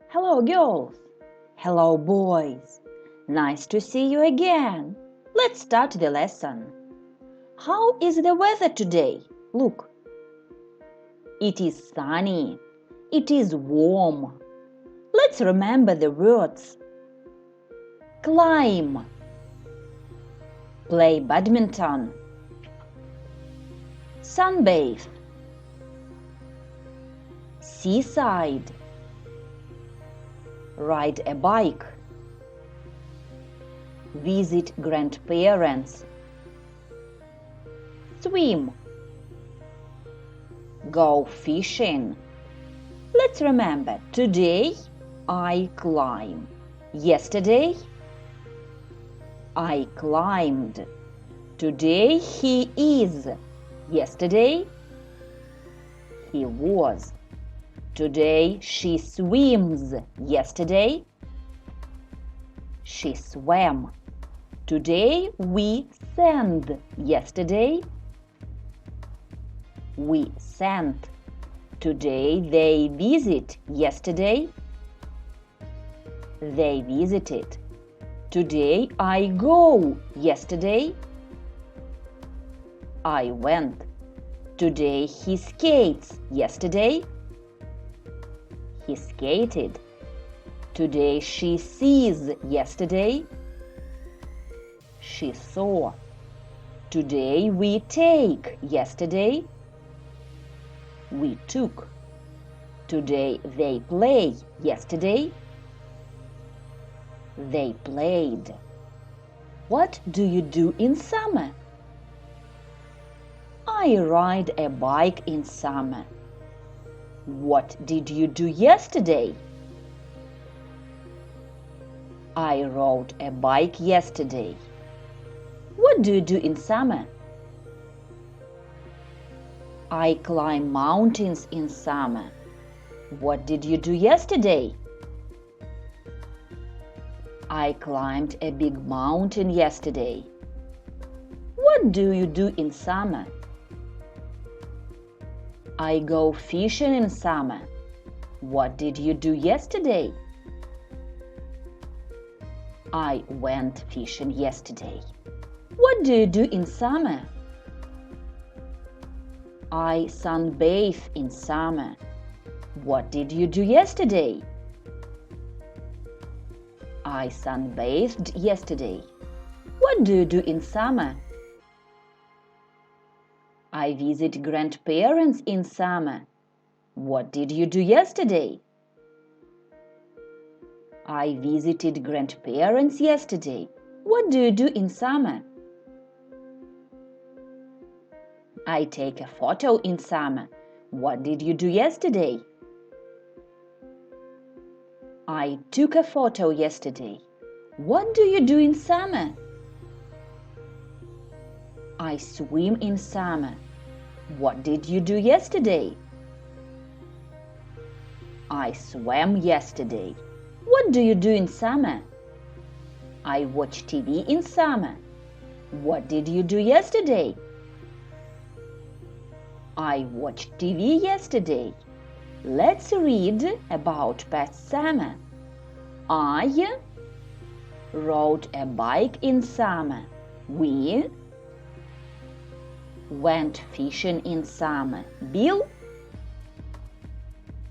Hello, girls. Hello, boys. Nice to see you again. Let's start the lesson. How is the weather today? Look. It is sunny. It is warm. Let's remember the words. Climb. Play badminton. Sunbathe. Seaside. Ride a bike. Visit grandparents. Swim. Go fishing. Let's remember, today I climb. Yesterday I climbed. Today he is. Yesterday he was. Today she swims. Yesterday she swam. Today we send. Yesterday we sent. Today they visit. Yesterday they visited. Today I go. Yesterday I went. Today he skates. Yesterday he skated. Today she sees. Yesterday she saw. Today we take. Yesterday we took. Today they play. Yesterday they played. What do you do in summer? I ride a bike in summer. What did you do yesterday? I rode a bike yesterday. What do you do in summer? I climb mountains in summer. What did you do yesterday? I climbed a big mountain yesterday. What do you do in summer? I go fishing in summer. What did you do yesterday? I went fishing yesterday. What do you do in summer? I sunbathe in summer. What did you do yesterday? I sunbathed yesterday. What do you do in summer? I visit grandparents in summer. What did you do yesterday? I visited grandparents yesterday. What do you do in summer? I take a photo in summer. What did you do yesterday? I took a photo yesterday. What do you do in summer? I swim in summer. What did you do yesterday? I swam yesterday. What do you do in summer? I watch TV in summer. What did you do yesterday? I watched TV yesterday. Let's read about past summer. I rode a bike in summer. We went fishing in summer. Bill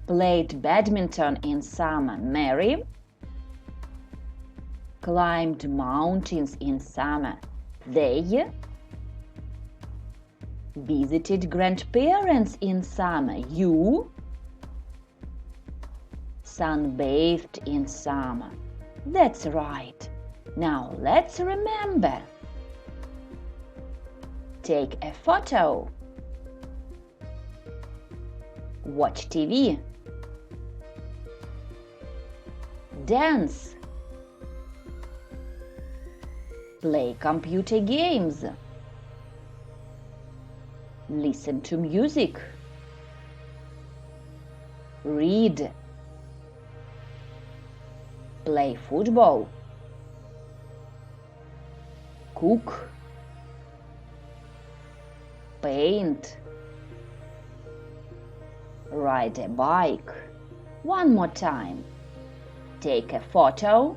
played badminton in summer. Mary climbed mountains in summer. They visited grandparents in summer. You sunbathed in summer. That's right. Now let's remember. Take a photo. Watch TV. Dance. Play computer games. Listen to music. Read. Play football. Cook. Paint. Ride a bike. One more time. take a photo,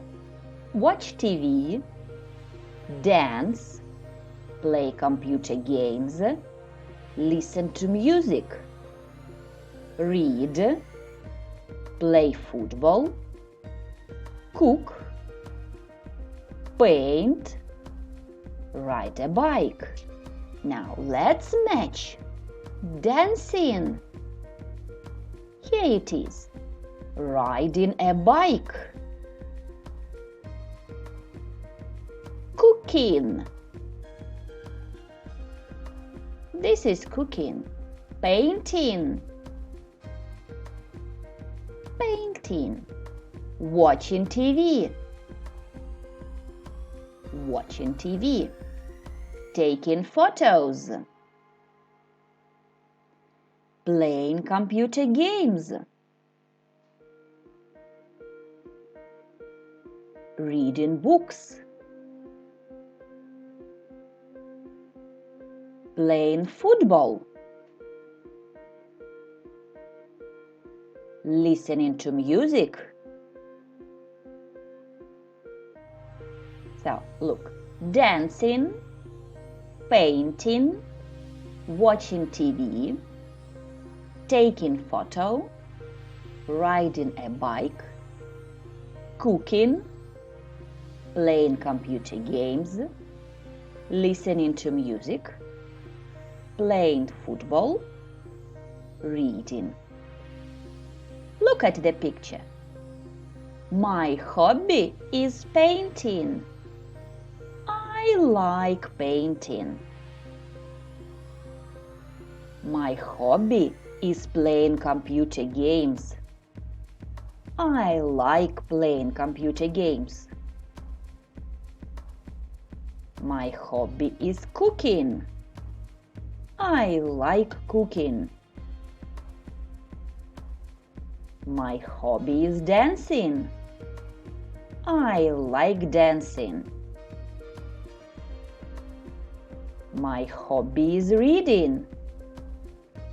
watch TV, dance, play computer games, listen to music, read, play football, cook, paint, ride a bike. Now let's match. Dancing. Here it is. Riding a bike. Cooking. This is cooking. Painting. Painting. Watching TV. Watching TV. Taking photos. Playing computer games. Reading books. Playing football. Listening to music. So, look. Dancing, painting, watching TV, taking photo, riding a bike, cooking, playing computer games, listening to music, playing football, reading. Look at the picture. My hobby is painting. I like painting. My hobby is playing computer games. I like playing computer games. My hobby is cooking. I like cooking. My hobby is dancing. I like dancing. My hobby is reading.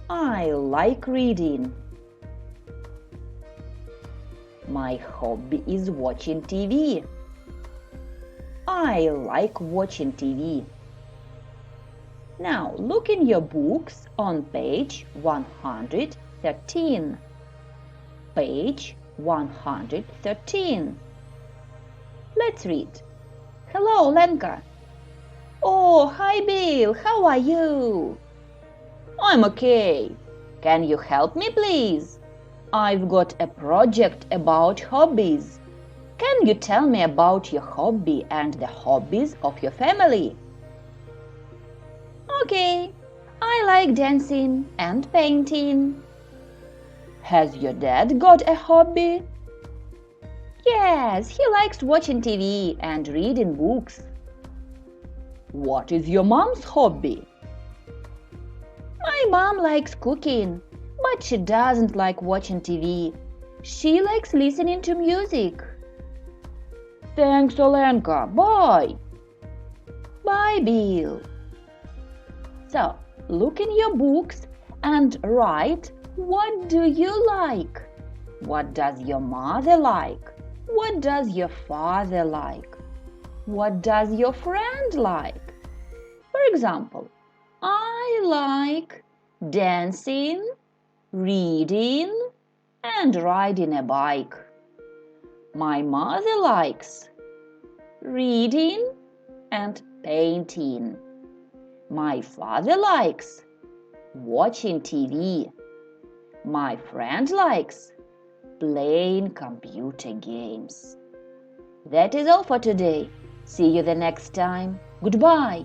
I like reading. My hobby is watching TV. I like watching TV. Now look in your books on page 113. Page 113. Let's read. Hello, Lenka. Oh, hi, Bill. How are you? I'm okay. Can you help me, please? I've got a project about hobbies. Can you tell me about your hobby and the hobbies of your family? Okay. I like dancing and painting. Has your dad got a hobby? Yes, he likes watching TV and reading books. What is your mom's hobby? My mom likes cooking, but she doesn't like watching TV. She likes listening to music. Thanks, Olenka. Bye. Bye, Bill. So, look in your books and write, what do you like? What does your mother like? What does your father like? What does your friend like? For example, I like dancing, reading, and riding a bike. My mother likes reading and painting. My father likes watching TV. My friend likes playing computer games. That is all for today. See you the next time. Goodbye.